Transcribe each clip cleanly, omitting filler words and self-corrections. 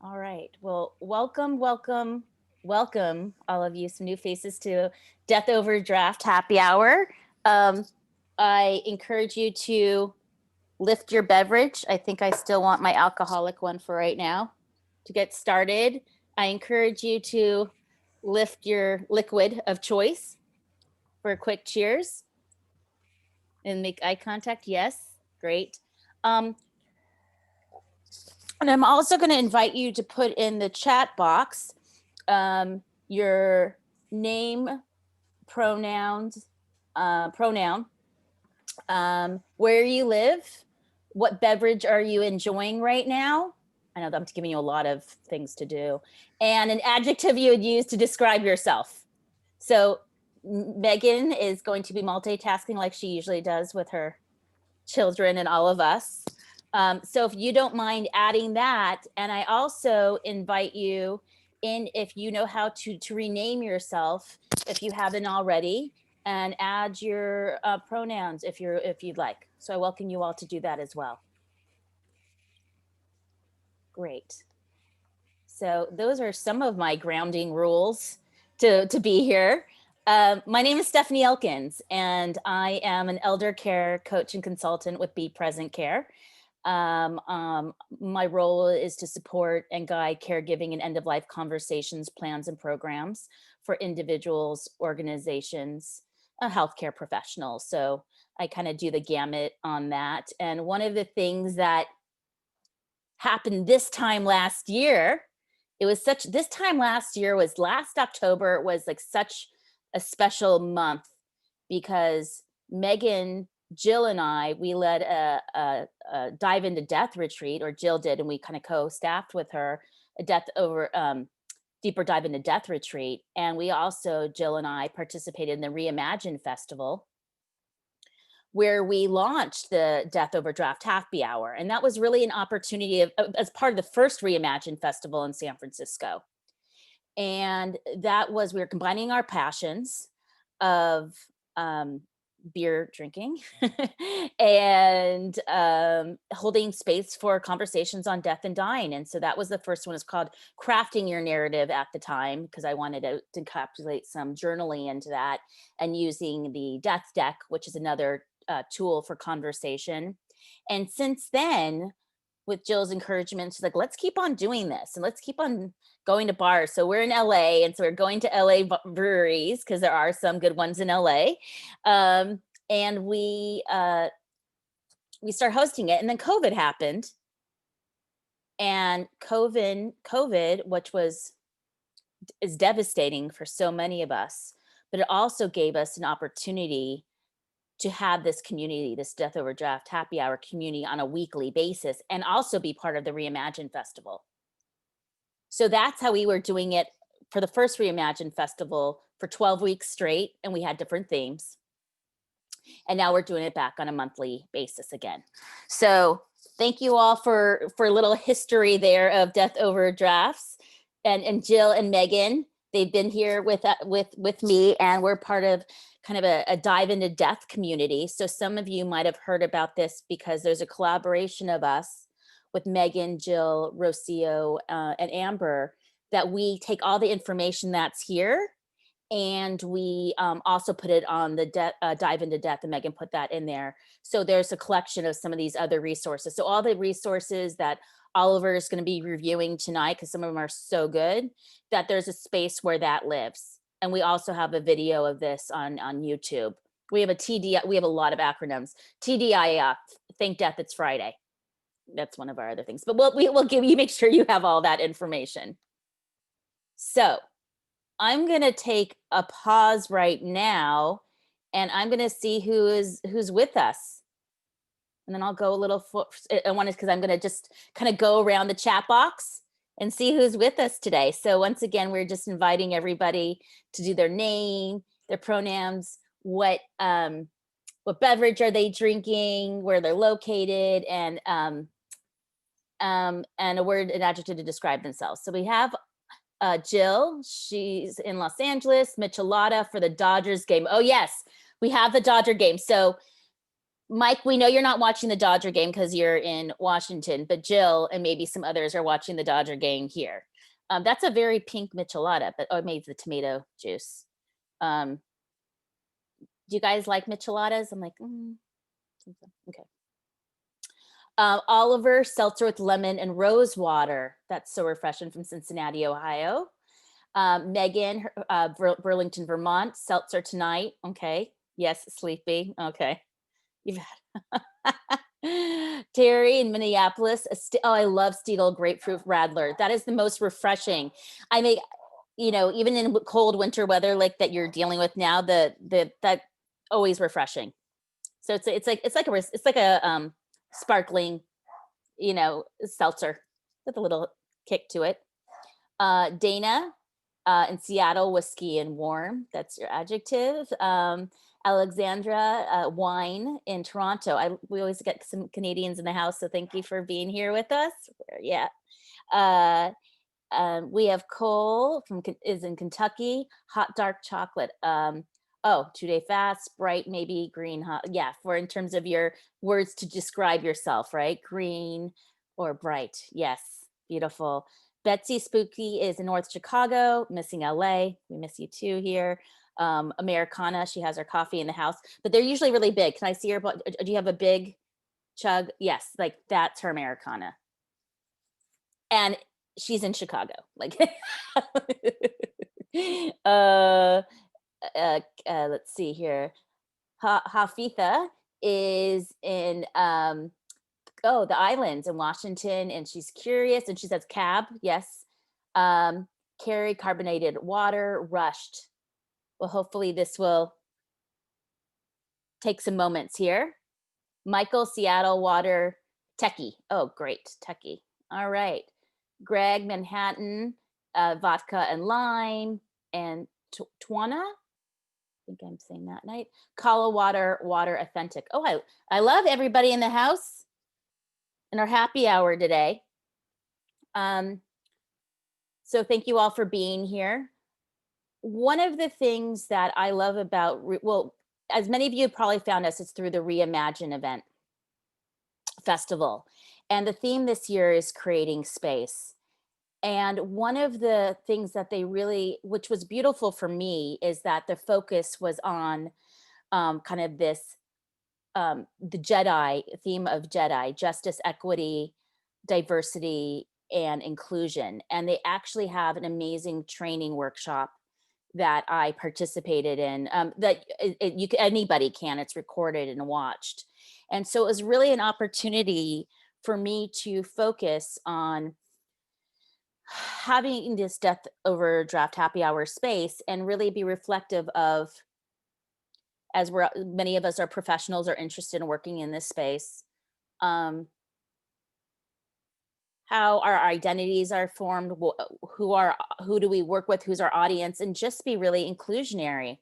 All right. Well, welcome, all of you, some new faces to Death Overdraft Happy Hour. Um, I encourage you to lift your beverage. I think I still want my alcoholic one for right now. To get started, I encourage you to lift your liquid of choice for a quick cheers and make eye contact. Yes, great. Um, and I'm also going to invite you to put in the chat box your name, pronouns, pronoun, where you live, what beverage are you enjoying right now? I know that I'm giving you a lot of things to do, and an adjective you would use to describe yourself. So Megan is going to be multitasking like she usually does with her children and all of us. So if you don't mind adding that, and I also invite you in, if you know how to rename yourself, if you haven't already, and add your pronouns if you'd like. So I welcome you all to do that as well. Great. So those are some of my grounding rules to be here. My name is Stephanie Elkins, and I am an elder care coach and consultant with Be Present Care. My role is to support and guide caregiving and end-of-life conversations, plans, and programs for individuals, organizations, healthcare professionals. So I kind of do the gamut on that. And one of the things that happened this time last year, this time last year was last October, was like such a special month because Megan, Jill, and I, we led a dive into death retreat, or Jill did, and we kind of co-staffed with her a deeper dive into death retreat. And we also, Jill and I, participated in the Reimagine Festival, where we launched the Death Overdraft Happy Hour. And that was really an opportunity as part of the first Reimagine Festival in San Francisco. And that was, we were combining our passions of beer drinking and holding space for conversations on death and dying. And so that was the first one. It's called Crafting Your Narrative at the time, because I wanted to encapsulate some journaling into that, and using the death deck, which is another tool for conversation. And since then, with Jill's encouragement, she's like, let's keep on doing this and let's keep on going to bars. So we're in LA, and so we're going to LA breweries because there are some good ones in LA. And we start hosting it, and then COVID happened. And COVID, which is devastating for so many of us, but it also gave us an opportunity to have this community, this Death Overdraft Happy Hour community on a weekly basis, and also be part of the Reimagine Festival. So that's how we were doing it for the first Reimagine Festival for 12 weeks straight, and we had different themes. And now we're doing it back on a monthly basis again. So thank you all for a little history there of Death Overdrafts. And Jill and Megan, they've been here with me, and we're part of kind of a dive into death community. So some of you might have heard about this because there's a collaboration of us with Megan, Jill, Rocio, and Amber, that we take all the information that's here, and we also put it on the dive into death, and Megan put that in there. So there's a collection of some of these other resources. So all the resources that Oliver is going to be reviewing tonight, because some of them are so good, that there's a space where that lives. And we also have a video of this on YouTube. We have we have a lot of acronyms. TDI, Thank Death It's Friday. That's one of our other things, but we'll give you, make sure you have all that information. So I'm going to take a pause right now, and I'm going to see who's with us. And then I'll go a little, I want to, because I'm going to just kind of go around the chat box and see who's with us today. So once again, we're just inviting everybody to do their name, their pronouns, what beverage are they drinking, where they're located, and a word, an adjective to describe themselves. So we have Jill, she's in Los Angeles. Michelada for the Dodgers game. Oh yes, we have the Dodger game. So Mike, we know you're not watching the Dodger game because you're in Washington, but Jill and maybe some others are watching the Dodger game here. That's a very pink michelada, but oh, maybe the tomato juice. Do you guys like micheladas? I'm like, okay. Oliver seltzer with lemon and rose water. That's so refreshing, from Cincinnati, Ohio. Megan, Burlington, Vermont, seltzer tonight. Okay. Yes, sleepy. Okay. You've Terry in Minneapolis. Oh, I love Stiegel grapefruit radler. That is the most refreshing. I make, even in cold winter weather like that you're dealing with now, that always refreshing. So it's like a sparkling, seltzer with a little kick to it. Dana in Seattle, whiskey and warm. That's your adjective. Alexandra, wine in Toronto. We always get some Canadians in the house, so thank you for being here with us. Yeah. We have Cole is in Kentucky. Hot dark chocolate. 2-day fast, bright, maybe green, hot. Yeah, for in terms of your words to describe yourself, right? Green or bright. Yes, beautiful. Betsy Spooky is in North Chicago, missing LA. We miss you too here. Americana, she has her coffee in the house, but they're usually really big. Can I see her? Do you have a big chug? Yes, like that's her Americana. And she's in Chicago. Like, let's see here. Hafitha is in the islands in Washington, and she's curious, and she says cab. Yes. Carry carbonated water, rushed. Well, hopefully this will take some moments here. Michael, Seattle, water, techie. Oh, great, techie. All right. Greg, Manhattan, vodka and lime, and Twana. I think I'm saying that night. Kala water, authentic. Oh, I love everybody in the house in our happy hour today. So thank you all for being here. One of the things that I love about, as many of you have probably found us, it's through the Reimagine event festival. And the theme this year is creating space. And one of the things that they really, which was beautiful for me, is that the focus was on kind of this, the Jedi theme of Jedi, justice, equity, diversity, and inclusion. And they actually have an amazing training workshop that I participated in, that anybody can, it's recorded and watched. And so it was really an opportunity for me to focus on having this death over draft happy hour space and really be reflective of, as many of us are professionals or interested in working in this space, how our identities are formed, who do we work with, who's our audience, and just be really inclusionary.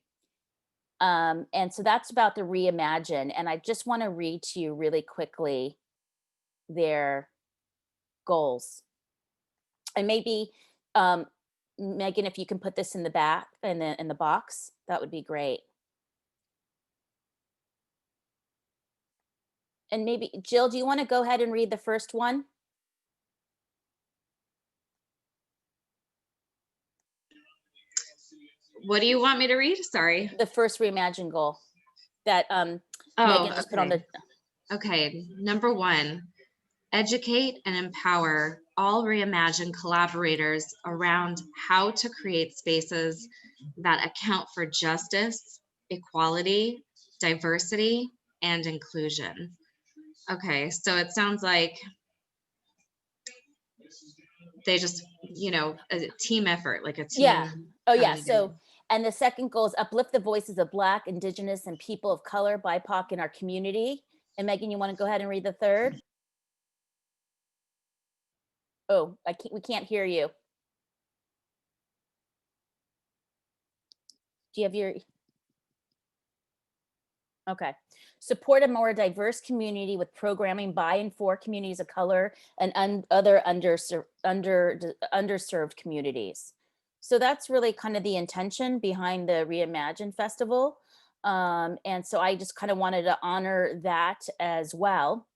And so that's about the Reimagine. And I just want to read to you really quickly their goals. And maybe, Megan, if you can put this in the back, in the box, that would be great. And maybe, Jill, do you want to go ahead and read the first one? What do you want me to read? Sorry. The first Reimagine goal that Megan just put on the. Okay, number 1, educate and empower all Reimagine collaborators around how to create spaces that account for justice, equality, diversity, and inclusion. Okay, so it sounds like they just, a team effort, like a team. Yeah. Oh, yeah. So, and the second goal is uplift the voices of Black, Indigenous, and people of color, BIPOC in our community. And Megan, you want to go ahead and read the third? Oh, we can't hear you. Do you have your? Okay. Support a more diverse community with programming by and for communities of color and other underserved communities. So that's really kind of the intention behind the Reimagine Festival. And so I just kind of wanted to honor that as well.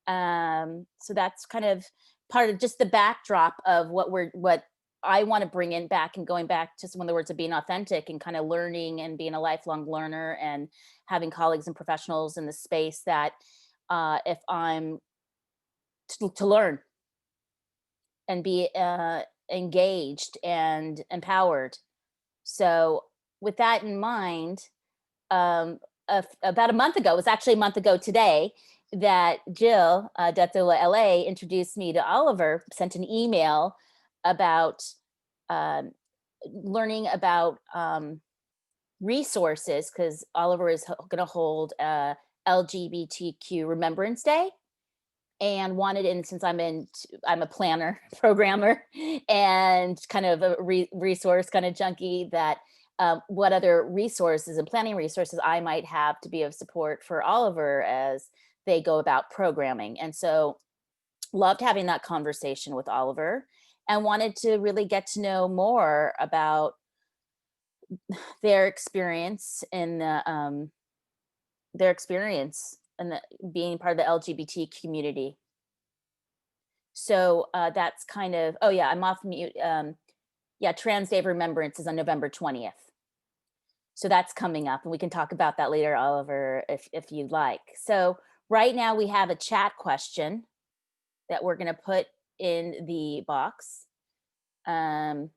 So that's kind of part of just the backdrop of what I want to bring in back, and going back to some of the words of being authentic and kind of learning and being a lifelong learner, and having colleagues and professionals in the space that if I'm to learn and be engaged and empowered. So with that in mind, about a month ago, it was actually a month ago today, that Jill, Detola LA, introduced me to Oliver, sent an email about um, learning about resources, because Oliver is going to hold LGBTQ Remembrance Day, and wanted in, since I'm a planner programmer and kind of a resource kind of junkie, that what other resources and planning resources I might have to be of support for Oliver as they go about programming. And so loved having that conversation with Oliver, and wanted to really get to know more about their experience in their experience and being part of the LGBT community. So that's kind of, oh yeah, I'm off mute. Yeah, Trans Day of Remembrance is on November 20th. So that's coming up, and we can talk about that later, Oliver, if you'd like. So right now we have a chat question that we're going to put in the box. And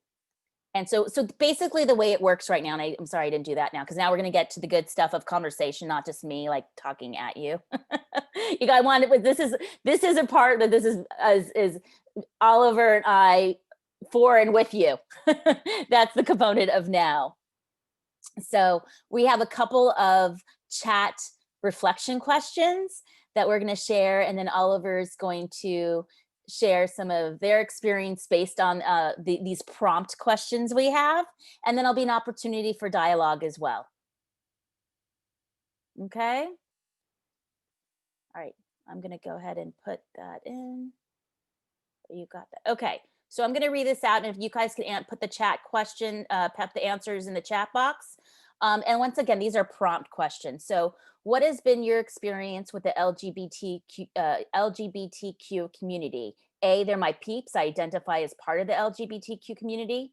so basically the way it works right now, and I'm sorry I didn't do that now, because now we're going to get to the good stuff of conversation, not just me like talking at you. You guys want it, this is a part that this is Oliver and I for and with you. That's the component of now. So we have a couple of chat reflection questions that we're going to share, and then Oliver's going to share some of their experience based on these prompt questions we have, and then there'll be an opportunity for dialogue as well. Okay. All right. I'm going to go ahead and put that in. You got that. Okay. So I'm going to read this out, and if you guys can put the chat question, put the answers in the chat box. And once again, these are prompt questions. So what has been your experience with the LGBTQ community? A, they're my peeps. I identify as part of the LGBTQ community.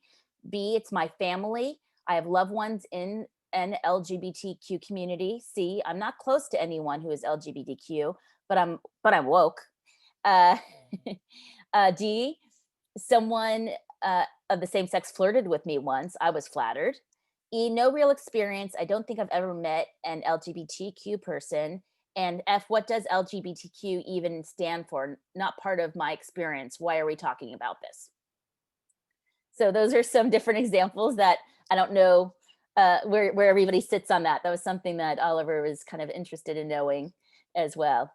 B, it's my family. I have loved ones in an LGBTQ community. C, I'm not close to anyone who is LGBTQ, but I'm woke. Uh, D, someone of the same sex flirted with me once. I was flattered. E, no real experience. I don't think I've ever met an LGBTQ person. And F, what does LGBTQ even stand for? Not part of my experience. Why are we talking about this? So those are some different examples that I don't know where everybody sits on that. That was something that Oliver was kind of interested in knowing as well.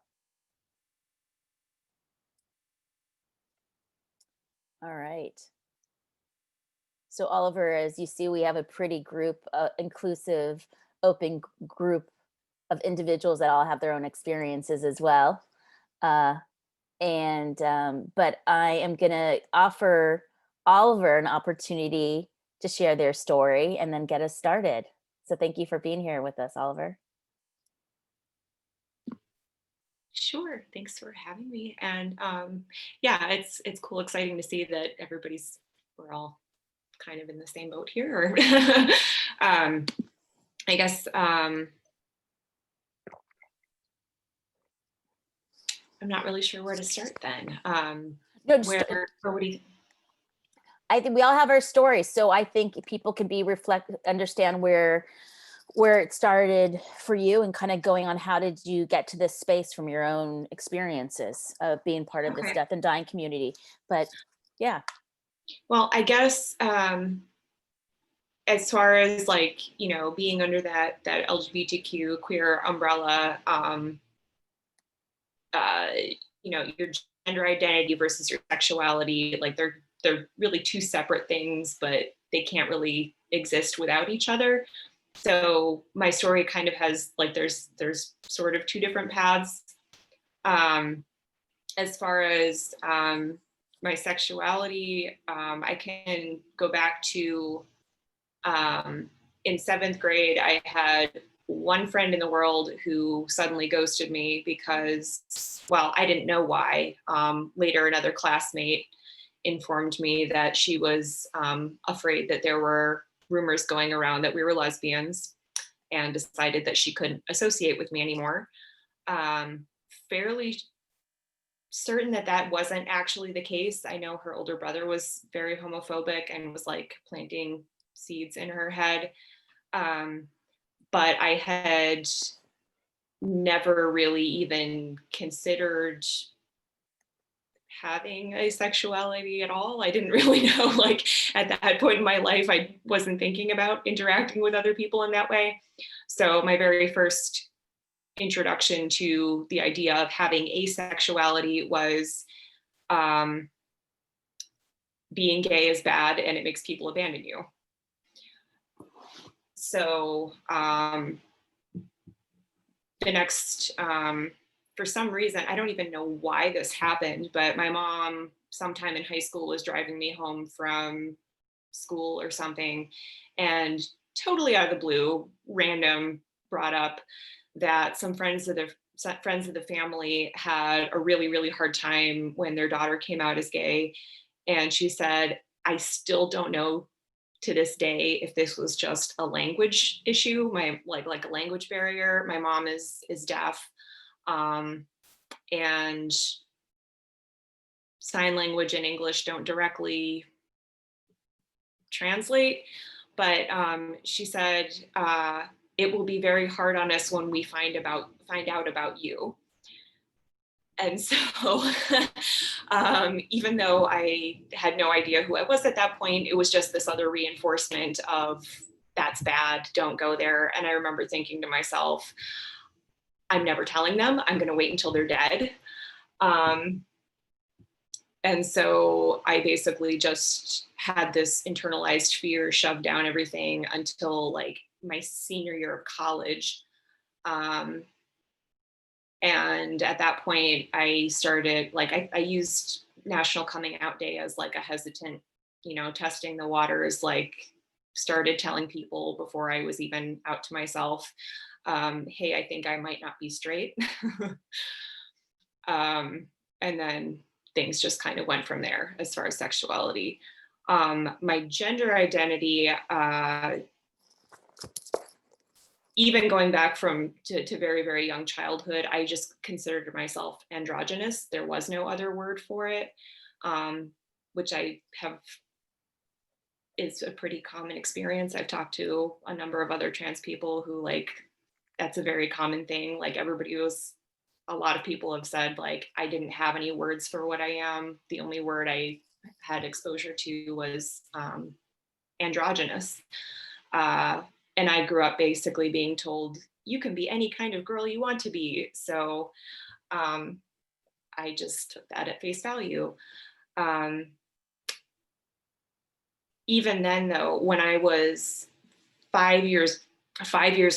All right. So Oliver, as you see, we have a pretty inclusive, open group of individuals that all have their own experiences as well. But I am gonna offer Oliver an opportunity to share their story and then get us started. So thank you for being here with us, Oliver. Sure. Thanks for having me. And yeah, it's cool, exciting to see that we're all kind of in the same boat here. Or I guess I'm not really sure where to start then. No, What do you? I think we all have our stories, so I think people can understand where it started for you, and kind of going on, how did you get to this space from your own experiences of being part of this Okay. death and dying community. But yeah. Well, I guess as far as like, being under that LGBTQ queer umbrella, uh, your gender identity versus your sexuality, like they're really two separate things, but they can't really exist without each other. So my story kind of has like there's sort of two different paths. As far as my sexuality, I can go back to in seventh grade. I had one friend in the world who suddenly ghosted me because, well, I didn't know why. Later, another classmate informed me that she was afraid that there were rumors going around that we were lesbians, and decided that she couldn't associate with me anymore. Fairly certain that that wasn't actually the case. I know her older brother was very homophobic and was like planting seeds in her head. But I had never really even considered having a sexuality at all. I didn't really know, like at that point in my life, I wasn't thinking about interacting with other people in that way. So my very first introduction to the idea of having asexuality was being gay is bad and it makes people abandon you. So the next, for some reason, I don't even know why this happened, but my mom sometime in high school was driving me home from school or something, and totally out of the blue, random, brought up that some friends of the family had a really, really hard time when their daughter came out as gay. And she said, I still don't know to this day if this was just a language issue, my like a language barrier. My mom is deaf, and sign language and English don't directly translate. But she said, it will be very hard on us when we find out about you. And so even though I had no idea who I was at that point, it was just this other reinforcement of that's bad, don't go there. And I remember thinking to myself, I'm never telling them, I'm going to wait until they're dead. And so I basically just had this internalized fear shoved down everything until like my senior year of college. And at that point, I started, like, I used National Coming Out Day as like a hesitant, testing the waters, like started telling people before I was even out to myself, hey, I think I might not be straight. And then things just kind of went from there as far as sexuality. My gender identity, even going back to very, very young childhood, I just considered myself androgynous. There was no other word for it, which I have is a pretty common experience. I've talked to a number of other trans people who like, that's a very common thing. Like a lot of people have said like, I didn't have any words for what I am. The only word I had exposure to was androgynous. And I grew up basically being told, you can be any kind of girl you want to be. So I just took that at face value. Even then though, when I was 5 years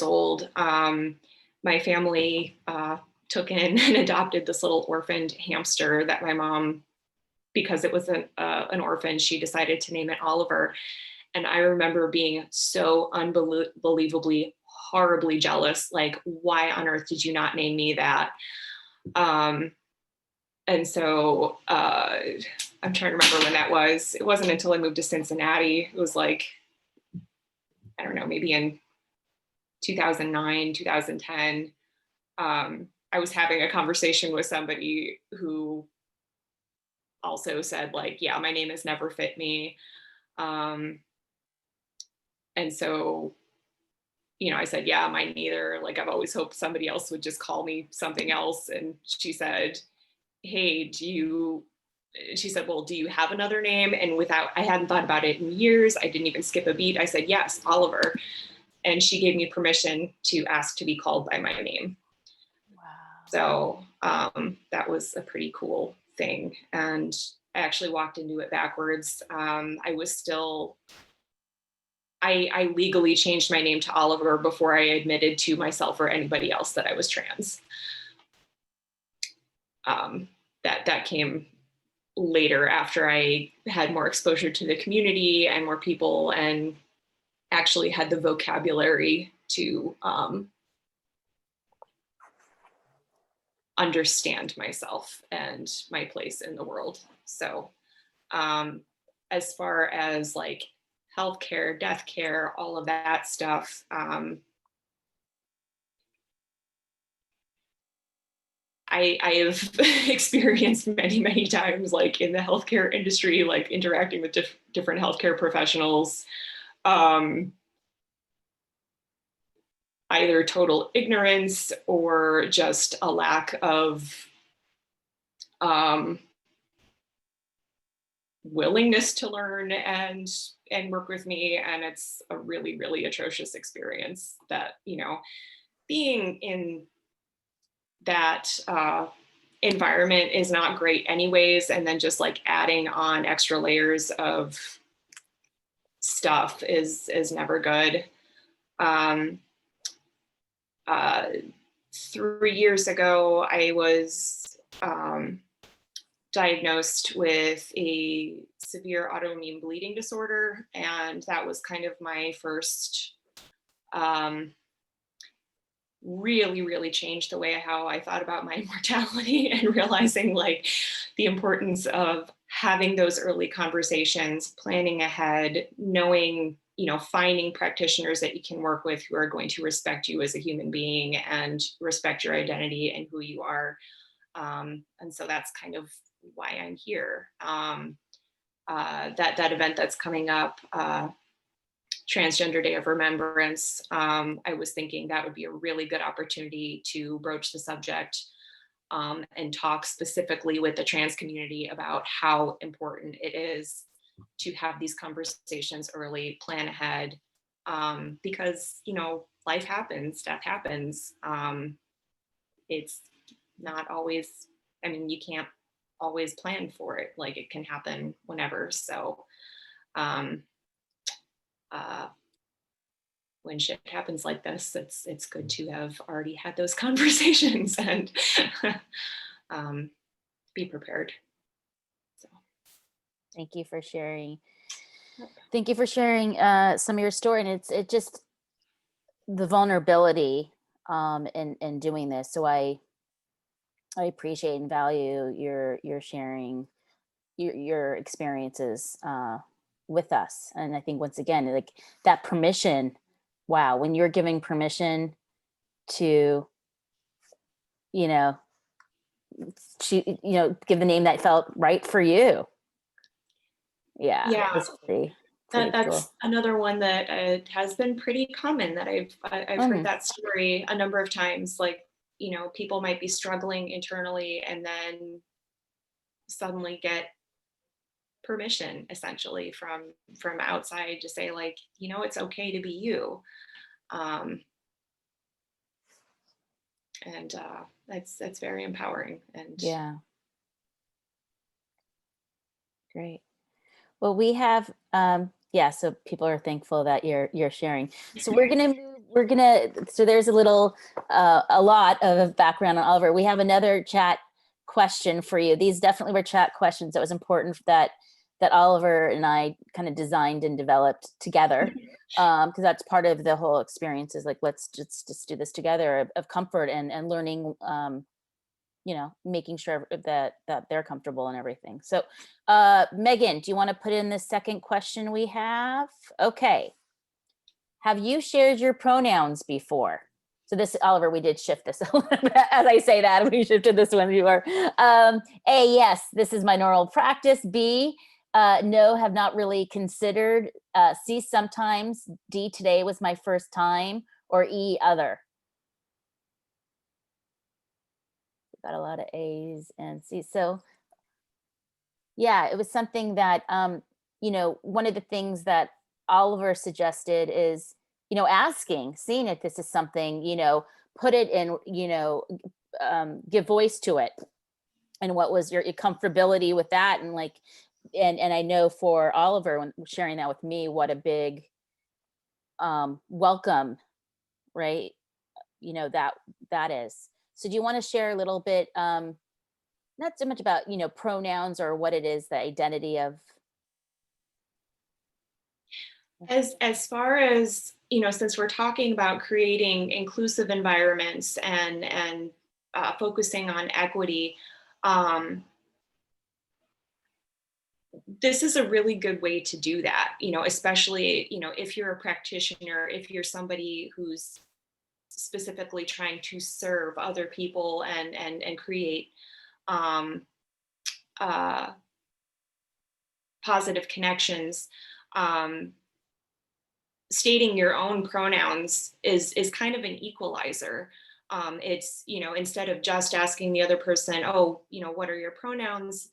old, my family took in and adopted this little orphaned hamster that my mom, because it was an orphan, she decided to name it Oliver. And I remember being so unbelievably, horribly jealous. Like, why on earth did you not name me that? And so I'm trying to remember when that was. It wasn't until I moved to Cincinnati. It was like, I don't know, maybe in 2009, 2010. I was having a conversation with somebody who also said like, yeah, my name has never fit me. And so, I said, yeah, mine neither. Like, I've always hoped somebody else would just call me something else. And she said, hey, she said, well, do you have another name? And I hadn't thought about it in years. I didn't even skip a beat. I said, yes, Oliver. And she gave me permission to ask to be called by my name. Wow. So that was a pretty cool thing. And I actually walked into it backwards. I legally changed my name to Oliver before I admitted to myself or anybody else that I was trans. That came later after I had more exposure to the community and more people and actually had the vocabulary to understand myself and my place in the world. So as far as like healthcare, death care, all of that stuff, I have experienced many times, like in the healthcare industry, like interacting with different healthcare professionals, um, either total ignorance or just a lack of um, willingness to learn and work with me. And it's a really atrocious experience that, you know, being in that environment is not great anyways, and then just like adding on extra layers of stuff is never good. um, uh, 3 years ago I was diagnosed with a severe autoimmune bleeding disorder, and that was kind of my first um, really changed the way how I thought about my mortality, and realizing like the importance of having those early conversations, planning ahead, knowing, you know, finding practitioners that you can work with who are going to respect you as a human being and respect your identity and who you are. And so that's kind of why I'm here. That event that's coming up, Transgender Day of Remembrance, I was thinking that would be a really good opportunity to broach the subject, and talk specifically with the trans community about how important it is to have these conversations early, plan ahead, because, you know, life happens, death happens. It's not always, I mean, you can't always plan for it. Like it can happen whenever. So, um, uh, when shit happens like this, it's good to have already had those conversations and be prepared. So, Thank you for sharing. yep. Thank you for sharing some of your story, and it just the vulnerability in doing this. So I appreciate and value your sharing your experiences with us. And I think once again, like that permission, wow, when you're giving permission to, you know, give the name that felt right for you. Yeah, Yeah, it's pretty that's cool. another one that has been pretty common, that I've heard Mhm. that story a number of times. Like, you know, people might be struggling internally and then suddenly get permission essentially from outside to say like, you know, it's okay to be you. um, and that's very empowering. And Yeah, great. Well, we have yeah, so people are thankful that you're sharing. So so there's a little a lot of background on Oliver. We have another chat question for you. These definitely were chat questions that was important that Oliver and I kind of designed and developed together. Because that's part of the whole experience, is like, let's just do this together, of comfort and learning, making sure that they're comfortable and everything. So Megan, do you want to put in the second question we have? Okay. Have you shared your pronouns before? So this, Oliver, we did shift this a little bit. As I say that, we shifted this one before. A, yes, this is my normal practice. B, no, have not really considered. C, sometimes. D, today was my first time. Or E, other. Got a lot of A's and C's. So yeah, it was something that, one of the things that Oliver suggested is, seeing if this is something, put it in, give voice to it. And what was your comfortability with that? And like, and I know for Oliver, when sharing that with me, what a big welcome, right? That is. So do you want to share a little bit, not so much about, pronouns or what it is, the identity of. as far as, you know, since we're talking about creating inclusive environments and focusing on equity, this is a really good way to do that, especially, if you're a practitioner, if you're somebody who's specifically trying to serve other people and create um, uh, positive connections. Um, Stating your own pronouns is kind of an equalizer. It's, instead of just asking the other person, oh, what are your pronouns?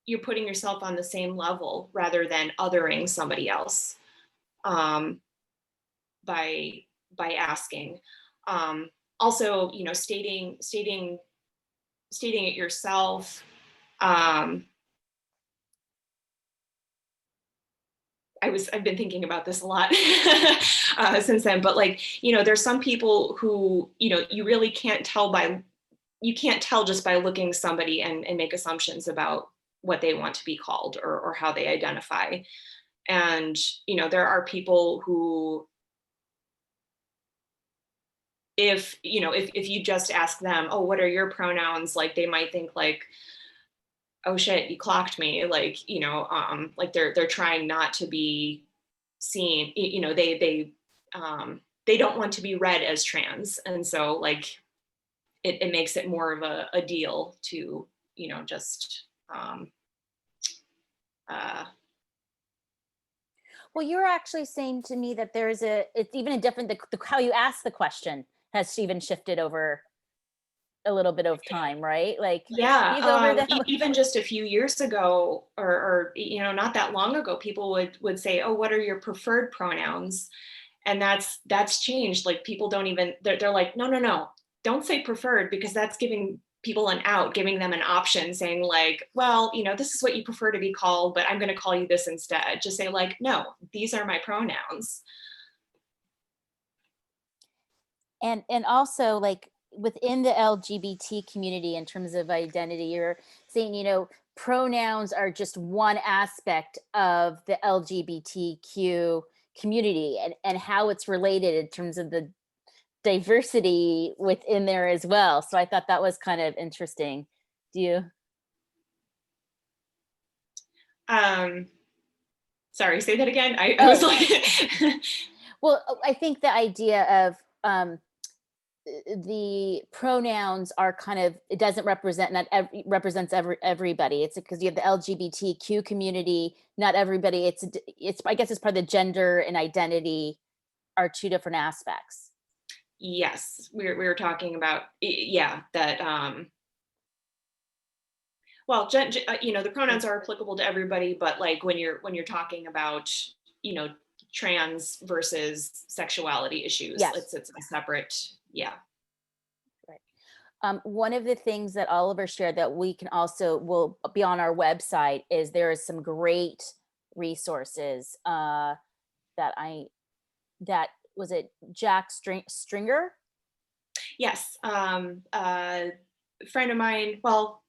You're putting yourself on the same level rather than othering somebody else, um, by asking. Also, stating it yourself. Um, I've been thinking about this a lot since then, but like, there's some people who, you really can't tell you can't tell just by looking somebody and make assumptions about what they want to be called or how they identify. And, there are people who, if you just ask them, oh, what are your pronouns? Like they might think like, oh shit, you clocked me. Like, like they're trying not to be seen, they don't want to be read as trans. And so like, it makes it more of a deal to, just, uh, Well, you're actually saying to me that it's even a different, how you ask the question has even shifted over a little bit of time, right? Like, can yeah. you go over that? Even just a few years ago or, not that long ago, people would say, oh, what are your preferred pronouns? And that's changed. Like people don't even, they're like, no, no, no, don't say preferred, because that's giving people an out, giving them an option, saying like, well, this is what you prefer to be called, but I'm going to call you this instead. Just say like, no, these are my pronouns. And also like within the LGBT community in terms of identity, you're saying, pronouns are just one aspect of the LGBTQ community and how it's related in terms of the diversity within there as well. So I thought that was kind of interesting. Do you? Um, Sorry, say that again. I was Oh, like, well, I think the idea of the pronouns are kind of, it doesn't represent, not every, represents everybody. It's because you have the LGBTQ community, not everybody. It's I guess it's part of the gender and identity are two different aspects. yes, we were talking about, yeah, that, well, the pronouns are applicable to everybody, but like when you're talking about, you know, trans versus sexuality issues, Yes. it's a separate, yeah. Right. One of the things that Oliver shared that we can also will be on our website is there is some great resources that I that was it Jack Stringer. Yes. A friend of mine, well,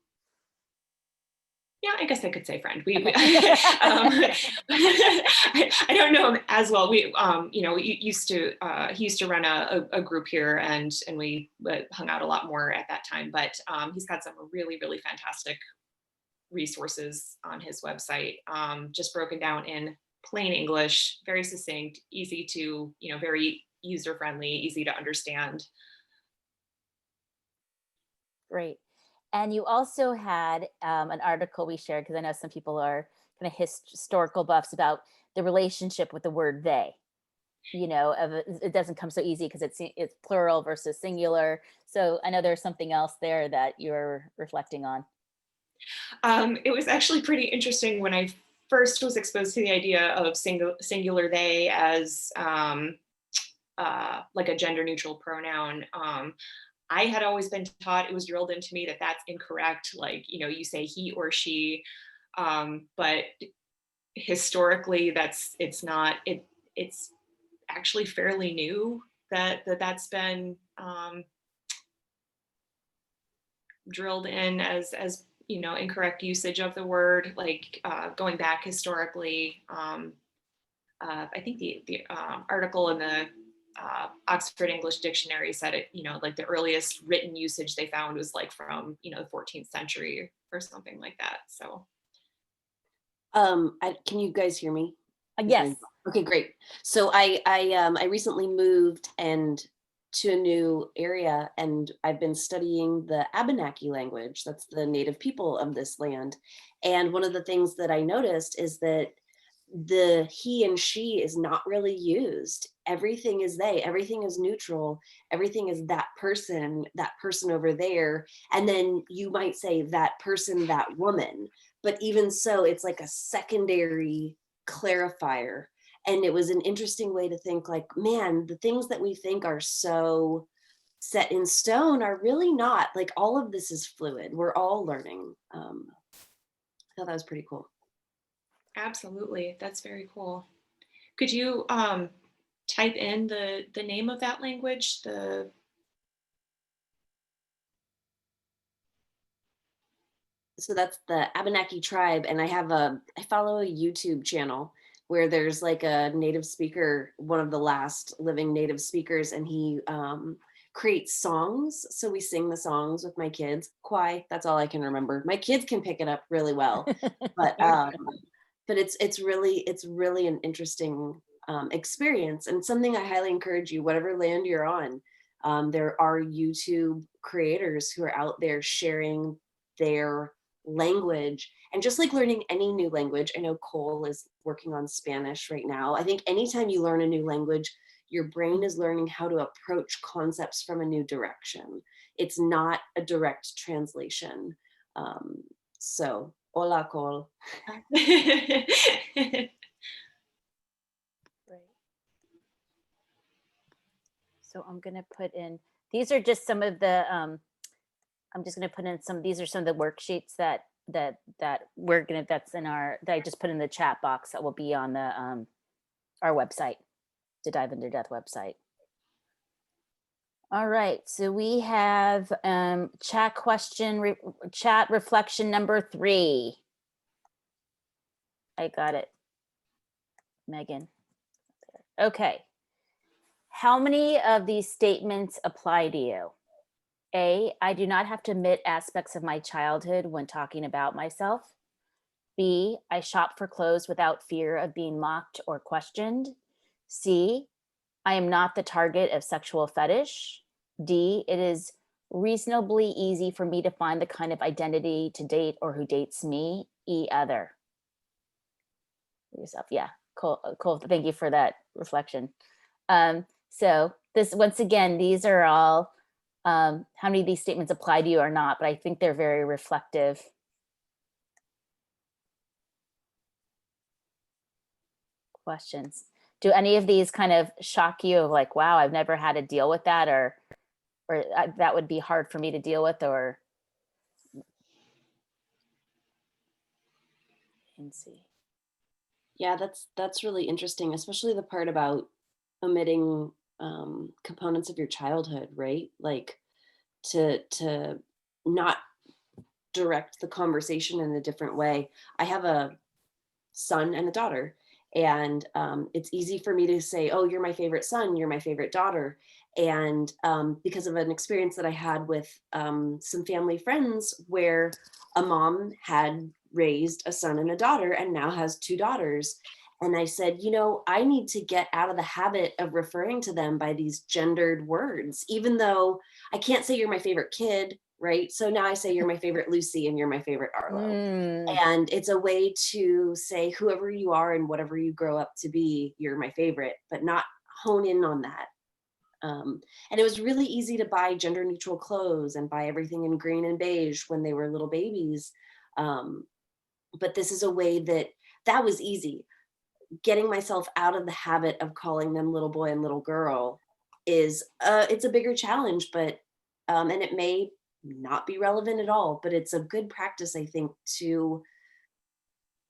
yeah, I guess I could say friend. Okay. I don't know him as well. Used to, he used to run a group here, and we hung out a lot more at that time. But he's got some really, really fantastic resources on his website, just broken down in plain English, very succinct, easy to, very user friendly, easy to understand. Great. And you also had an article we shared because I know some people are kind of historical buffs about the relationship with the word they. It doesn't come so easy because it's plural versus singular. So I know there's something else there that you're reflecting on. It was actually pretty interesting when I first was exposed to the idea of singular they as, like a gender neutral pronoun. I had always been taught, it was drilled into me that that's incorrect. Like, you say he or she, but historically it's not, it's actually fairly new that's been, drilled in as incorrect usage of the word, like, going back historically. I think the article in the Oxford English Dictionary said it, like the earliest written usage they found was like from, the 14th century or something like that. So. Can you guys hear me? Yes. Okay, great. So I recently moved and to a new area, and I've been studying the Abenaki language. That's the native people of this land. And one of the things that I noticed is that the he and she is not really used. Everything is they, everything is neutral, everything is that person over there. And then you might say that person, that woman. But even so, it's like a secondary clarifier. And it was an interesting way to think like, man, the things that we think are so set in stone are really not. Like all of this is fluid. We're all learning. I thought that was pretty cool. Absolutely. That's very cool. Could you type in the name of that language? So that's the Abenaki tribe, and I follow a YouTube channel where there's like a native speaker, one of the last living native speakers, and he creates songs. So we sing the songs with my kids. Kwai, that's all I can remember. My kids can pick it up really well, but it's really an interesting experience, and something I highly encourage you, whatever land you're on. There are YouTube creators who are out there sharing their language, and just like learning any new language. I know Cole is working on Spanish right now. I think anytime you learn a new language, your brain is learning how to approach concepts from a new direction. It's not a direct translation. So hola, Cole. Right. So I'm going to put in, these are just some of the, I'm just going to put in these are some of the worksheets that we're going to, that I just put in the chat box that will be on the, our website, To Dive Into Death website. All right, so we have chat reflection number 3. I got it, Megan. Okay. How many of these statements apply to you? A, I do not have to admit aspects of my childhood when talking about myself. B, I shop for clothes without fear of being mocked or questioned. C, I am not the target of sexual fetish. D, it is reasonably easy for me to find the kind of identity to date or who dates me. E, other. Yourself, yeah, cool. Thank you for that reflection. So this, once again, these are all, how many of these statements apply to you or not, but I think they're very reflective. Questions. Do any of these kind of shock you of like, wow, I've never had to deal with that, or that would be hard for me to deal with, or? And see. Yeah, that's really interesting, especially the part about omitting components of your childhood, right? Like to not direct the conversation in a different way. I have a son and a daughter, and it's easy for me to say, oh, you're my favorite son, you're my favorite daughter. And because of an experience that I had with some family friends where a mom had raised a son and a daughter and now has 2 daughters. And I said, I need to get out of the habit of referring to them by these gendered words, even though I can't say you're my favorite kid, right? So now I say you're my favorite Lucy and you're my favorite Arlo. And it's a way to say whoever you are and whatever you grow up to be, you're my favorite, but not hone in on that. And it was really easy to buy gender neutral clothes and buy everything in green and beige when they were little babies. But this is a way that was easy. Getting myself out of the habit of calling them little boy and little girl is it's a bigger challenge, but and it may not be relevant at all, but it's a good practice, I think, to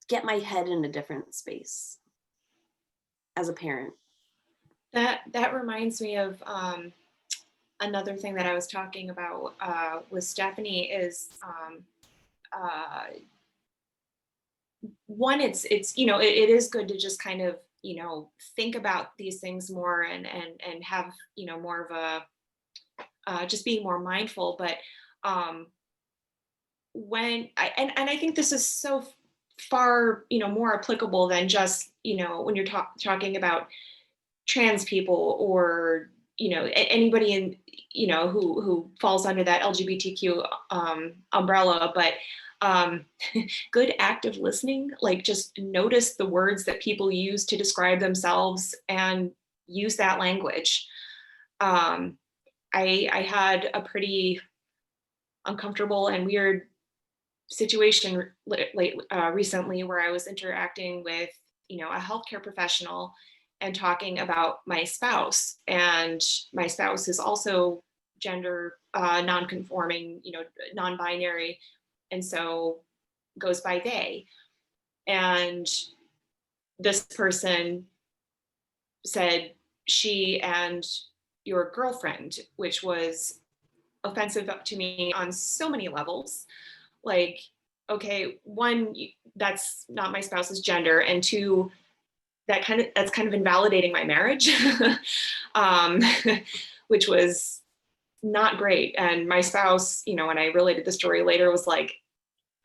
get my head in a different space as a parent. That reminds me of another thing that I was talking about with Stephanie is one, it's it is good to just kind of think about these things more and have, more of a, just being more mindful. But um, and I think this is so far, more applicable than just, when you're talking about trans people, or anybody in, who falls under that LGBTQ umbrella. But um, good active listening, like just notice the words that people use to describe themselves and use that language. um, I had a pretty uncomfortable and weird situation recently, where I was interacting with, a healthcare professional and talking about my spouse. And my spouse is also gender non-conforming, non-binary, and so goes by they. And this person said she and your girlfriend, which was offensive to me on so many levels. Like, okay, one, that's not my spouse's gender, and two, that's kind of invalidating my marriage, um, which was not great. And my spouse, when I related the story later, was like,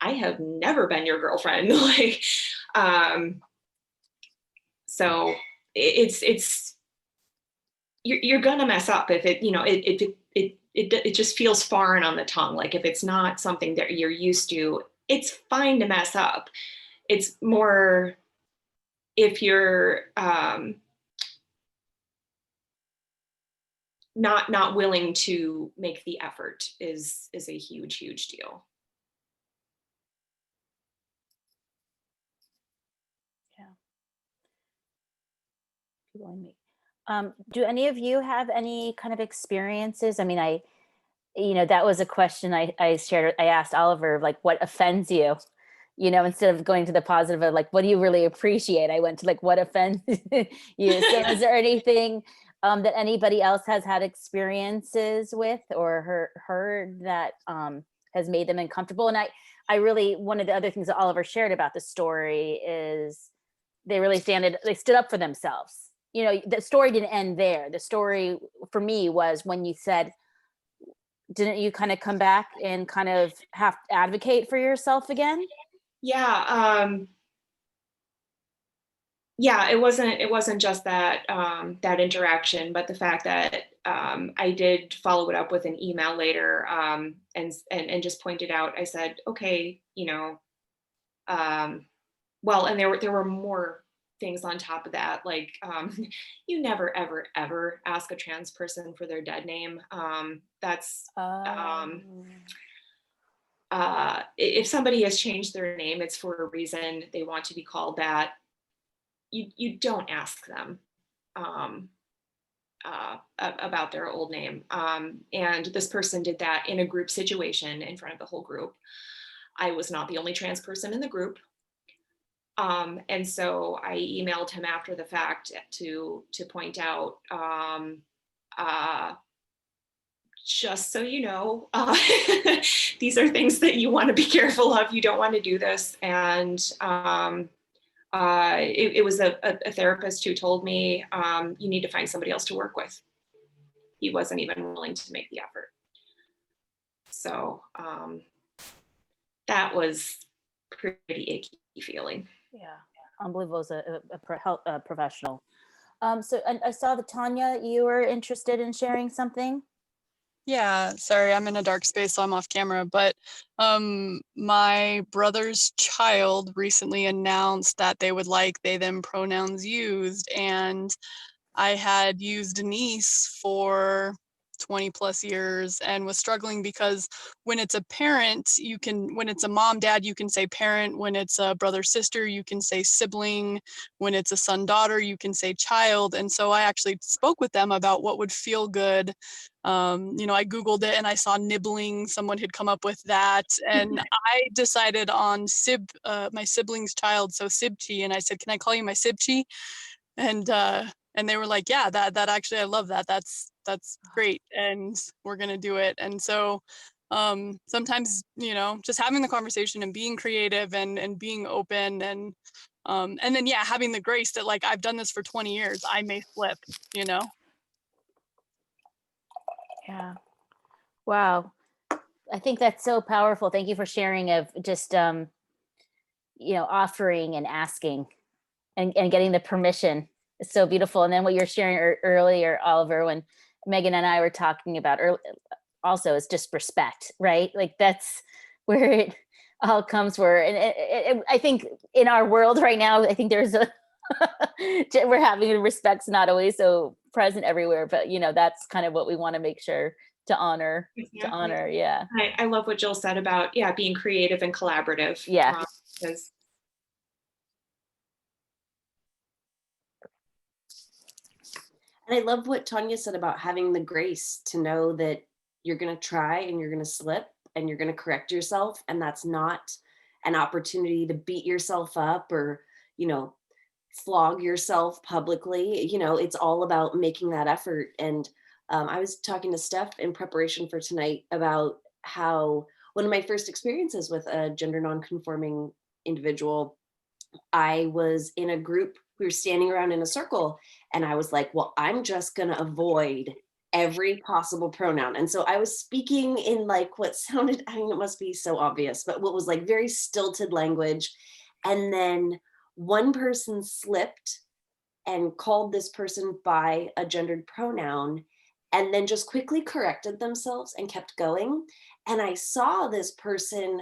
I have never been your girlfriend. Like, um, so it's you're gonna mess up if it just feels foreign on the tongue. Like, if it's not something that you're used to, it's fine to mess up. It's more if you're not willing to make the effort is a huge deal. Yeah. People and me. Do any of you have any kind of experiences? I mean, that was a question I shared. I asked Oliver, like, what offends you? Instead of going to the positive of like, what do you really appreciate? I went to like, what offends you? So is there anything that anybody else has had experiences with or heard that has made them uncomfortable? And I really, one of the other things that Oliver shared about the story is they stood up for themselves. The story didn't end there. The story for me was when you said, didn't you kind of come back and kind of have to advocate for yourself again? Yeah. Yeah, it wasn't just that interaction, but the fact that I did follow it up with an email later, and just pointed out. I said, okay, well, and there were more things on top of that, like, you never ever ask a trans person for their dead name. That's um, Um, if somebody has changed their name, it's for a reason. They want to be called that. You don't ask them um, about their old name. And this person did that in a group situation in front of the whole group. I was not the only trans person in the group. And so I emailed him after the fact to point out, uh, just so you know, these are things that you want to be careful of. You don't want to do this. And it was a therapist who told me, you need to find somebody else to work with. He wasn't even willing to make the effort. So that was pretty icky feeling. yeah, unbelievable as a professional. So and I saw that Tanya, you were interested in sharing something. Yeah, sorry, I'm in a dark space, so I'm off camera. But my brother's child recently announced that they would like they, them pronouns used. And I had used niece for 20 plus years and was struggling because when it's a parent, when it's a mom, dad, you can say parent. When it's a brother, sister, you can say sibling. When it's a son, daughter, you can say child. And so I actually spoke with them about what would feel good. I Googled it and I saw nibbling. Someone had come up with that. And I decided on my sibling's child, so Sibchi. And I said, can I call you my Sibchi? And they were like, yeah, that actually, I love that. That's great. And we're going to do it. And so sometimes, just having the conversation and being creative and being open and And then, yeah, having the grace that like, I've done this for 20 years, I may slip, you know? Yeah. Wow. I think that's so powerful. Thank you for sharing of just, offering and asking and getting the permission. It's so beautiful. And then what you're sharing earlier, Oliver, when Megan and I were talking about also is just respect, right? Like that's where it all comes for. And I think in our world right now, I think there's a, we're having respect's not always so present everywhere, but that's kind of what we want to make sure to honor, Exactly. Yeah. I love what Jill said about, being creative and collaborative. Yeah. Because And I love what Tanya said about having the grace to know that you're going to try and you're going to slip and you're going to correct yourself. And that's not an opportunity to beat yourself up or, flog yourself publicly. It's all about making that effort. And I was talking to Steph in preparation for tonight about how one of my first experiences with a gender nonconforming individual, I was in a group, we were standing around in a circle, and I was like, well, I'm just going to avoid every possible pronoun. And so I was speaking in like what sounded, I mean, it must be so obvious, but what was like very stilted language. And then one person slipped and called this person by a gendered pronoun and then just quickly corrected themselves and kept going. And I saw this person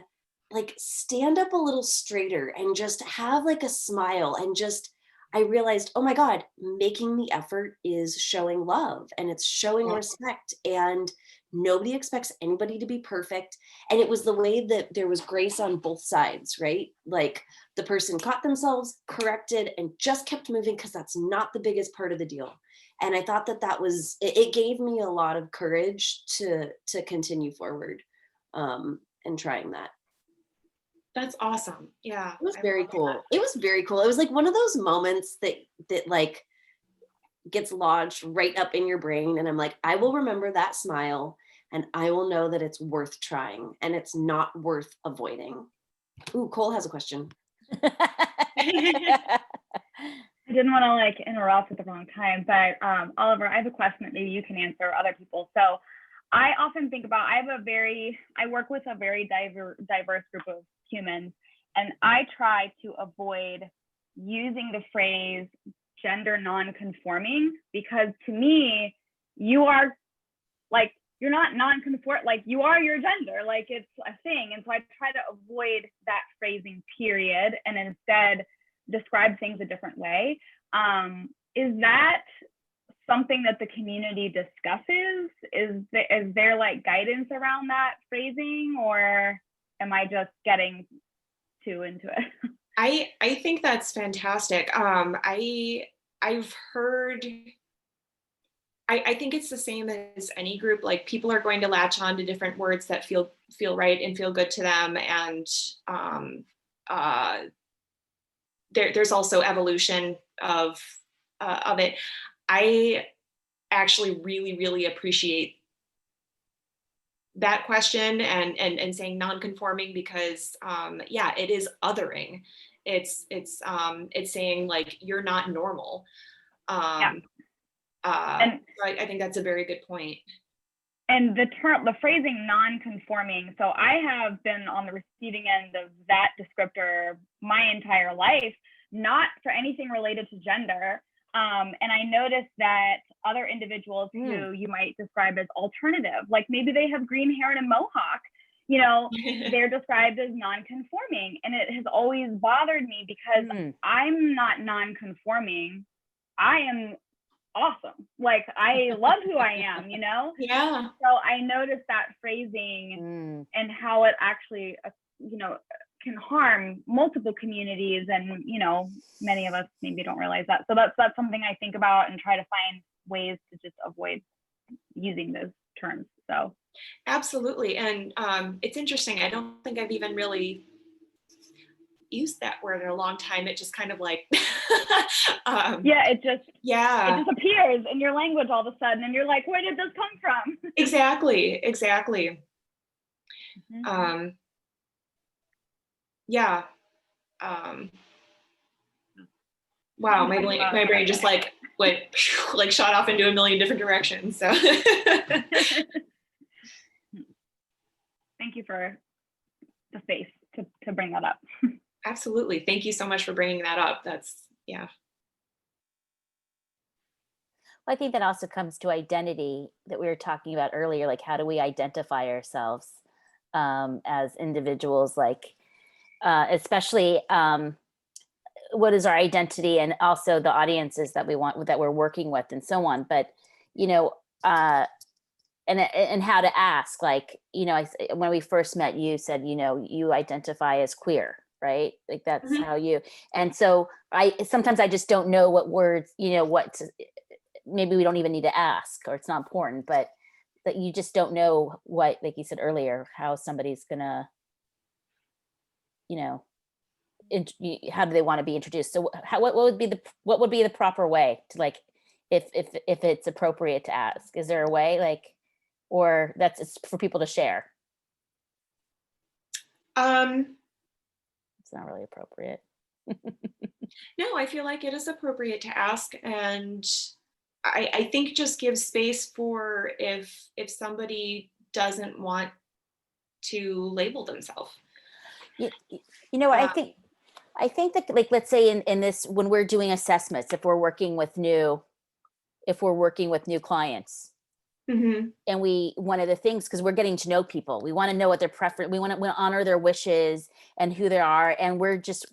like stand up a little straighter and just have like a smile and just, I realized, oh my God, making the effort is showing love and it's showing respect, and nobody expects anybody to be perfect. And it was the way that there was grace on both sides, right? Like the person caught themselves, corrected, and just kept moving because that's not the biggest part of the deal. And I thought that was, it gave me a lot of courage to continue forward and trying that. that's awesome. Yeah. It was very cool. It was very cool. It was like one of those moments that like gets lodged right up in your brain. And I'm like, I will remember that smile and I will know that it's worth trying and it's not worth avoiding. Ooh, Cole has a question. I didn't want to like interrupt at the wrong time, but Oliver, I have a question that maybe you can answer, or other people. So I often think about, I work with a very diverse group of humans, and I try to avoid using the phrase gender non-conforming, because to me, you are like, you're not non-conform, like you are your gender, like it's a thing. And so I try to avoid that phrasing, period, and instead describe things a different way. Is that something that the community discusses? Is there like guidance around that phrasing, or am I just getting too into it? I think that's fantastic. I've heard, I think it's the same as any group. Like people are going to latch on to different words that feel right and feel good to them. And there's also evolution of it. I actually really, really appreciate that question and saying non-conforming, because it is othering. It's saying like you're not normal. Yeah. And I think that's a very good point. And the phrasing non-conforming, so I have been on the receiving end of that descriptor my entire life, not for anything related to gender. And I noticed that other individuals who you might describe as alternative, like maybe they have green hair and a mohawk, they're described as non-conforming. And it has always bothered me because I'm not non-conforming. I am awesome. Like I love who I am, Yeah. So I noticed that phrasing and how it actually, can harm multiple communities, and many of us maybe don't realize that. So that's something I think about and try to find ways to just avoid using those terms. So absolutely. And it's interesting. I don't think I've even really used that word in a long time. It just kind of like it just appears in your language all of a sudden, and you're like, where did this come from? Exactly. Wow, my brain just like went like shot off into a million different directions. So Thank you for the space to bring that up. absolutely. Thank you so much for bringing that up. That's, yeah. Well, I think that also comes to identity that we were talking about earlier. Like, how do we identify ourselves as individuals? Like, especially what is our identity, and also the audiences that we're working with, and so on. But you know, and how to ask. Like, when we first met, you said, you identify as queer, right? Like, that's Mhm. how you. And so sometimes I just don't know what words, maybe we don't even need to ask, or it's not important, but that you just don't know what, like you said earlier, how somebody's gonna, you know, how do they want to be introduced? So what would be the proper way to, like, if it's appropriate to ask? Is there a way, like, or it's for people to share? Um, It's not really appropriate. no, I feel like it is appropriate to ask, and I think just give space for if somebody doesn't want to label themselves. What I Uh, think. I think that, like, let's say in this, when we're doing assessments, if we're working with new clients, mhm. and one of the things, because we're getting to know people, we want to know what their preference, we want to honor their wishes and who they are, and we're just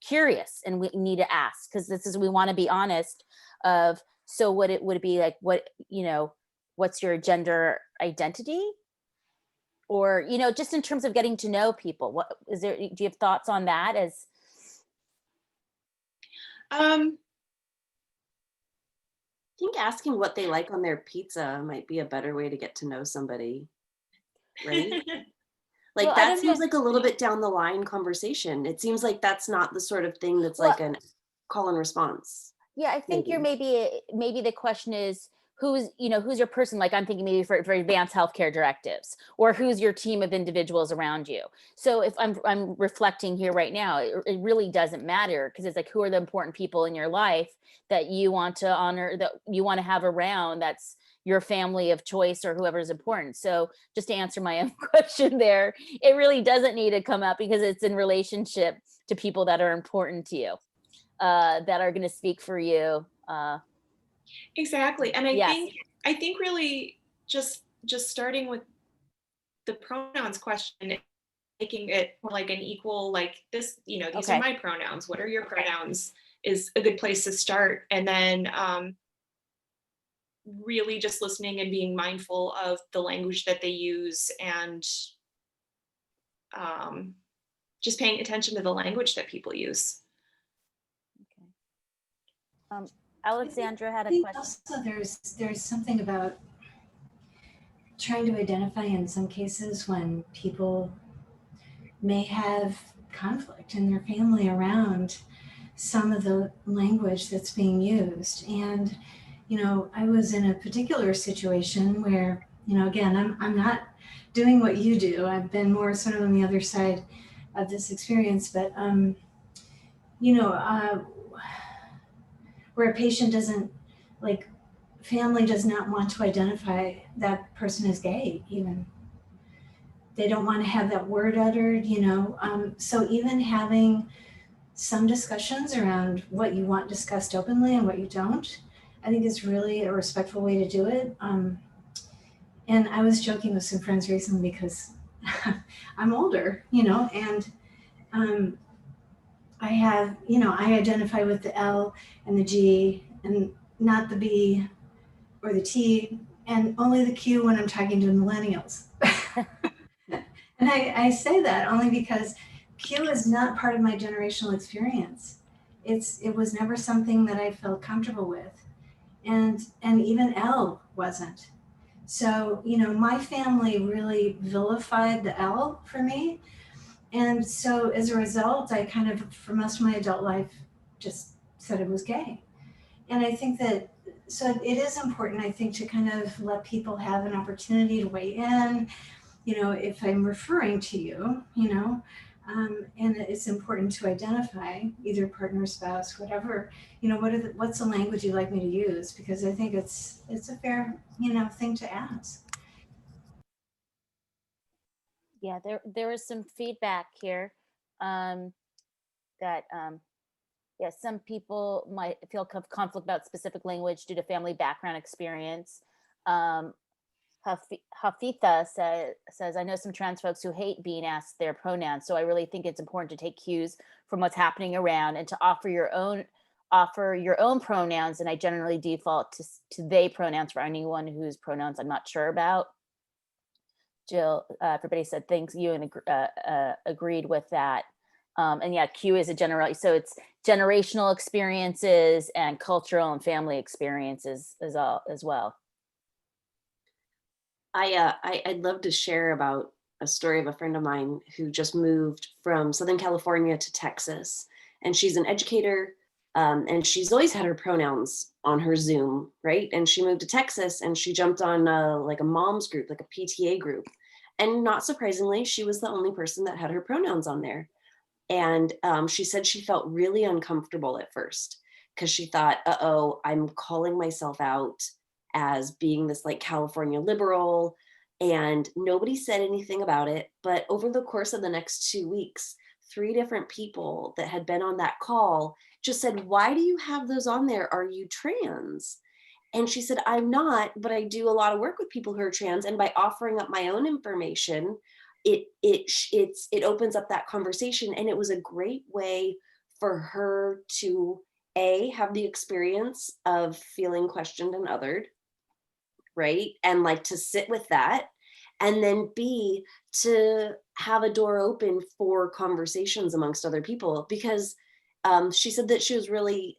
curious, and we need to ask, because we want to be honest of, so what it would be like, what's your gender identity, or just in terms of getting to know people, what is there, do you have thoughts on that? As Um, I think asking what they like on their pizza might be a better way to get to know somebody, right? well, Like I that don't know. seems like a little bit down the line conversation. It seems like that's not the sort of thing that's Well, like an call and response, yeah, I think you're maybe. maybe the question is, who's your person? Like, I'm thinking maybe for advanced healthcare directives, or who's your team of individuals around you. So if I'm reflecting here right now, it really doesn't matter, because it's like, who are the important people in your life that you want to honor, that you want to have around, that's your family of choice, or whoever is important. So just to answer my own question there, it really doesn't need to come up, because it's in relationship to people that are important to you, that are going to speak for you. exactly. And Yes. I think really just starting with the pronouns question, making it more like an equal, like this, these are Okay. my pronouns. What are your pronouns? Is a good place to start. And then really just listening and being mindful of the language that they use, and um, just paying attention to the language that people use. Okay. Alexandra had I a think question. also there's something about trying to identify in some cases when people may have conflict in their family around some of the language that's being used. And, I was in a particular situation where, again, I'm not doing what you do. I've been more sort of on the other side of this experience, but, you know, uh, where a patient doesn't, like, family does not want to identify that person as gay, even. They don't want to have that word uttered, so even having some discussions around what you want discussed openly and what you don't, I think is really a respectful way to do it. And I was joking with some friends recently because I'm older, and I have, I identify with the L and the G and not the B or the T, and only the Q when I'm talking to millennials. And I say that only because Q is not part of my generational experience. It was never something that I felt comfortable with. And even L wasn't. So, my family really vilified the L for me. And so as a result, I kind of, for most of my adult life, just said it was gay. And I think that, so it is important, I think, to kind of let people have an opportunity to weigh in. If I'm referring to you, And it's important to identify either partner, spouse, whatever, what's the language you'd like me to use? Because I think it's a fair, thing to ask. Yeah, there was some feedback here that yeah, some people might feel conflict about specific language due to family background experience. Um, Hafitha says, I know some trans folks who hate being asked their pronouns, so I really think it's important to take cues from what's happening around and to offer your own pronouns. And I generally default to they pronouns for anyone whose pronouns I'm not sure about. Jill, everybody said thanks you and agreed with that. And yeah, Q is a general, so it's generational experiences and cultural and family experiences as well. I'd love to share about a story of a friend of mine who just moved from Southern California to Texas, and she's an educator, and she's always had her pronouns on her Zoom, right? And she moved to Texas, and she jumped on like a mom's group, like a PTA group, and not surprisingly, she was the only person that had her pronouns on there. And she said she felt really uncomfortable at first because she thought, uh-oh, I'm calling myself out as being this like California liberal, and nobody said anything about it. But over the course of the next 2 weeks, 3 different people that had been on that call just said, why do you have those on there? Are you trans? And she said, I'm not, but I do a lot of work with people who are trans. And by offering up my own information, it opens up that conversation. And it was a great way for her to have the experience of feeling questioned and othered, right? And like to sit with that, and then B, to have a door open for conversations amongst other people, because she said that she was really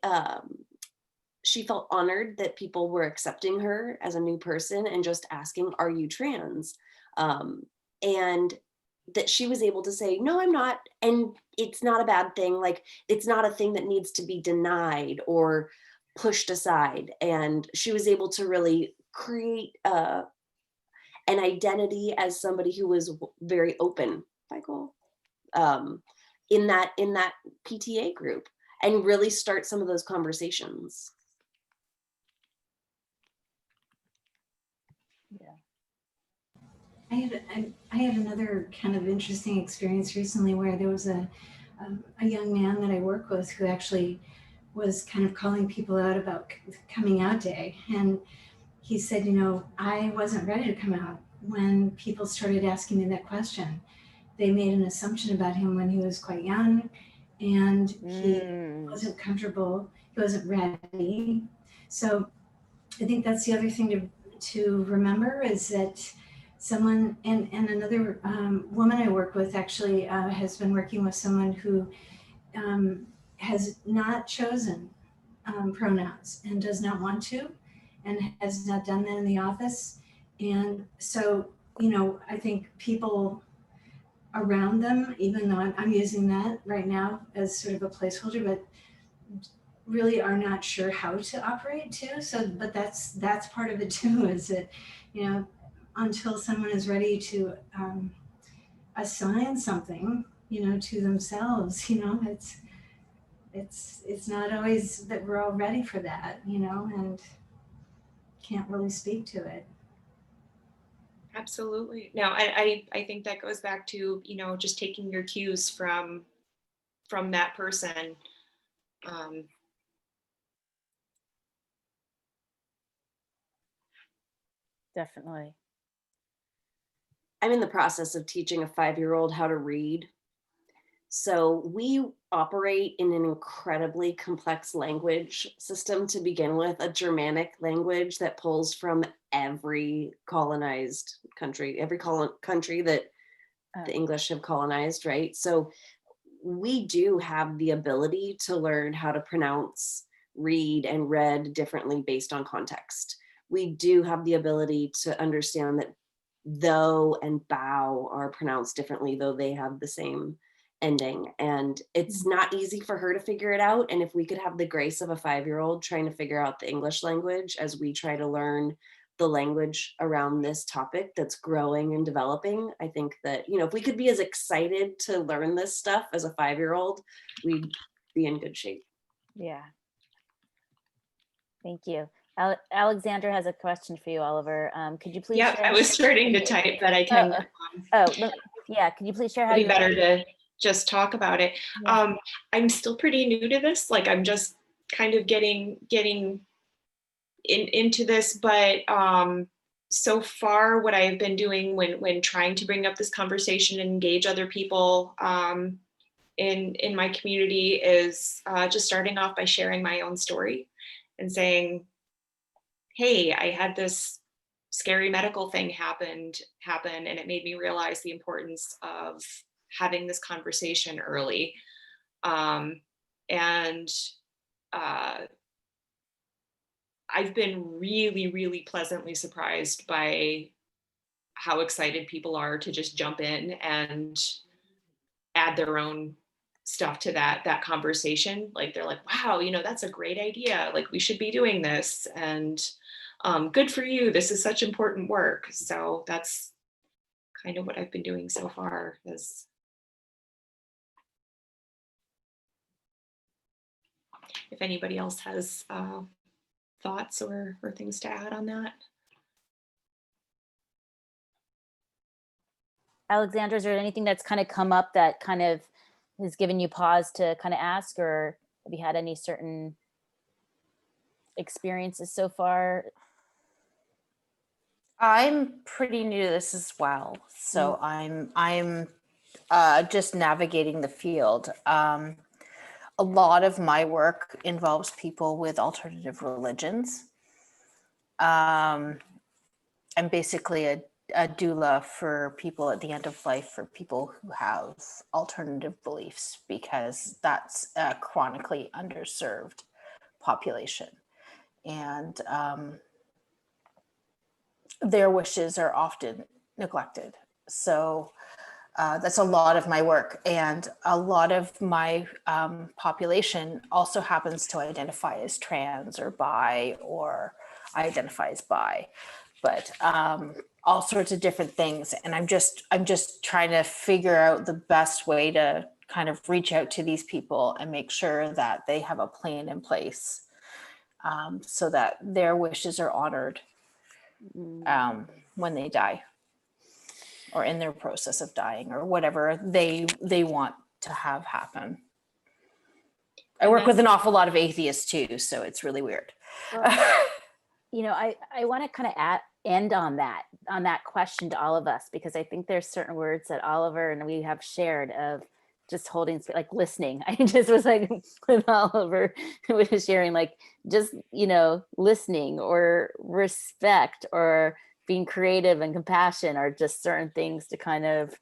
she felt honored that people were accepting her as a new person and just asking, are you trans? And that she was able to say, no, I'm not. And it's not a bad thing. Like, it's not a thing that needs to be denied or pushed aside. And she was able to really create an identity as somebody who was very open, Michael, in that PTA group, and really start some of those conversations. Yeah. I had another kind of interesting experience recently where there was a young man that I work with who actually was kind of calling people out about coming out day. And he said, I wasn't ready to come out when people started asking me that question. They made an assumption about him when he was quite young, and he wasn't comfortable, he wasn't ready. So I think that's the other thing to remember, is that someone, and another woman I work with actually has been working with someone who has not chosen pronouns and does not want to, and has not done that in the office. And so, I think people around them, even though I'm using that right now as sort of a placeholder, but really are not sure how to operate too. So, but that's part of it too, is that, until someone is ready to assign something, to themselves, it's not always that we're all ready for that, and can't really speak to it. Absolutely. No, I think that goes back to, just taking your cues from that person. Definitely. I'm in the process of teaching a 5-year-old how to read. So we operate in an incredibly complex language system to begin with, a Germanic language that pulls from every colonized country, every country that the English have colonized, right? So we do have the ability to learn how to pronounce, read, and read differently based on context. We do have the ability to understand that though and bow are pronounced differently, though they have the same ending. And it's not easy for her to figure it out. And if we could have the grace of a 5-year-old trying to figure out the English language as we try to learn the language around this topic that's growing and developing. I think that, you know, if we could be as excited to learn this stuff as a 5-year-old, we'd be in good shape. Yeah. Thank you. Alexandra has a question for you, Oliver. Could you please Yep, share? I was starting to type, but I can. Yeah. Could you please share how It'd you? be better to just talk about it. Yeah. I'm still pretty new to this. Like, I'm just kind of getting into this, but so far, what I've been doing when trying to bring up this conversation and engage other people in my community is just starting off by sharing my own story and saying, hey, I had this scary medical thing happen, and it made me realize the importance of having this conversation early. And I've been really, really pleasantly surprised by how excited people are to just jump in and add their own stuff to that conversation. Like, they're like, wow, you know, that's a great idea. Like, we should be doing this, and good for you. This is such important work. So that's kind of what I've been doing so far. Is if anybody else has thoughts or things to add on that. Alexandra, is there anything that's kind of come up that kind of has given you pause to kind of ask, or have you had any certain experiences so far? I'm pretty new to this as well, so I'm just navigating the field. A lot of my work involves people with alternative religions. I'm basically a doula for people at the end of life, for people who have alternative beliefs, because that's a chronically underserved population. And their wishes are often neglected. So that's a lot of my work. And a lot of my population also happens to identify as trans or bi, or identify as bi, but all sorts of different things. And I'm just trying to figure out the best way to kind of reach out to these people and make sure that they have a plan in place so that their wishes are honored when they die, or in their process of dying, or whatever they want to have happen. I work with an awful lot of atheists too, so it's really weird. You know, I want to kind of end on that question to all of us, because I think there's certain words that Oliver and we have shared of just holding, like listening. I just was like, with Oliver was sharing, like, just, you know, listening, or respect, or being creative and compassion, are just certain things to kind of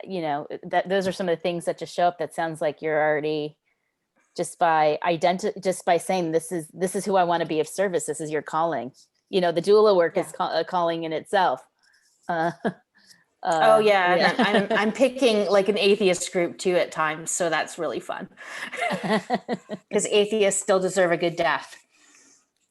you know, that those are some of the things that just show up. That sounds like you're already, just by saying, this is who I want to be of service. This is your calling. You know, the doula work is a calling in itself. And I'm picking like an atheist group too at times, so that's really fun, because atheists still deserve a good death,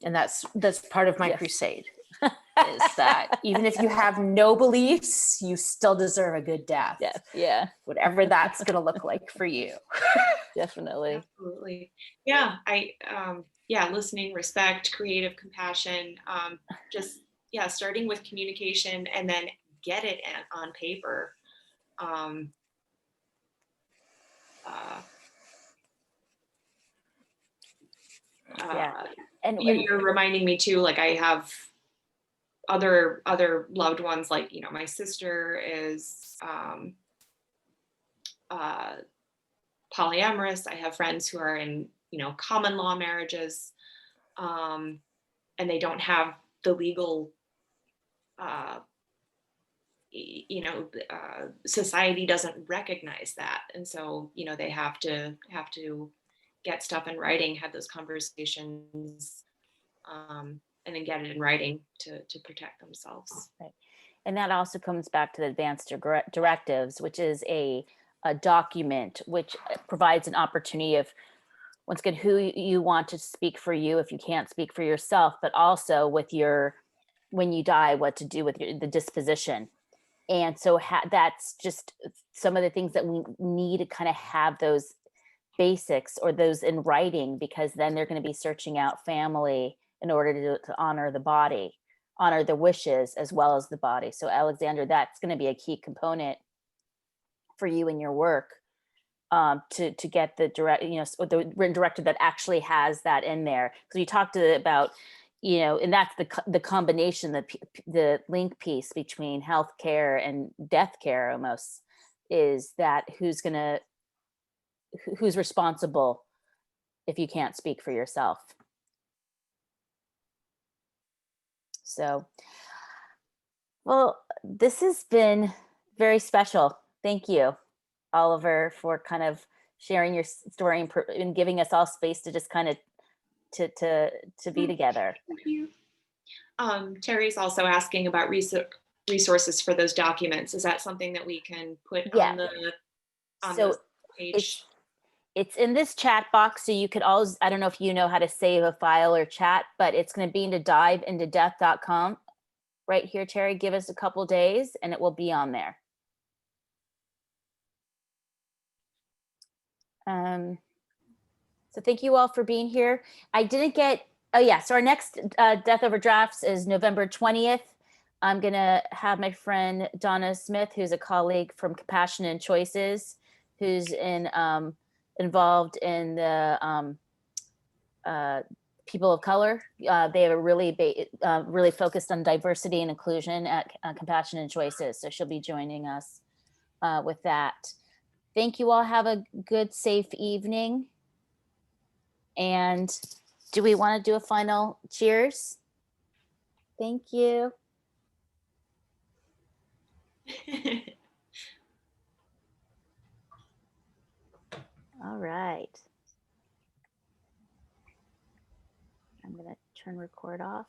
and that's part of my crusade. Is that even if you have no beliefs, you still deserve a good death. Yeah. Whatever that's going to look like for you. Definitely. Absolutely. Yeah. Listening, respect, creative compassion, starting with communication, and then get it on paper. And you're reminding me too, like, I have other loved ones, like, you know, my sister is polyamorous. I have friends who are in, you know, common law marriages, and they don't have the legal society doesn't recognize that, and so, you know, they have to get stuff in writing, have those conversations, and then get it in writing to protect themselves. Right. And that also comes back to the advanced directives, which is a document which provides an opportunity of once again, who you want to speak for you if you can't speak for yourself, but also with your, when you die, what to do with the disposition. And so that's just some of the things that we need to kind of have those basics or those in writing, because then they're going to be searching out family in order to honor the body, honor the wishes as well as the body. So Alexander, that's going to be a key component for you in your work, to get the direct, the written directive that actually has that in there. Because you talked about, and that's the combination, the link piece between healthcare and death care almost, is that who's responsible if you can't speak for yourself. So, well, this has been very special. Thank you, Oliver, for kind of sharing your story and giving us all space to just kind of to be together. Thank you. Terry's also asking about resources for those documents. Is that something that we can put on the page? It's in this chat box, so you could always, I don't know if you know how to save a file or chat, but it's going to be into diveintodeath.com right here, Terry. Give us a couple days and it will be on there. So thank you all for being here. I didn't get, oh yeah, so our next Death Over Drafts is November 20th. I'm gonna have my friend Donna Smith, who's a colleague from Compassion and Choices, who's involved in the people of color. They are really focused on diversity and inclusion at Compassion and Choices. So she'll be joining us with that. Thank you all. Have a good, safe evening. And do we want to do a final cheers? Thank you. All right. I'm going to turn record off.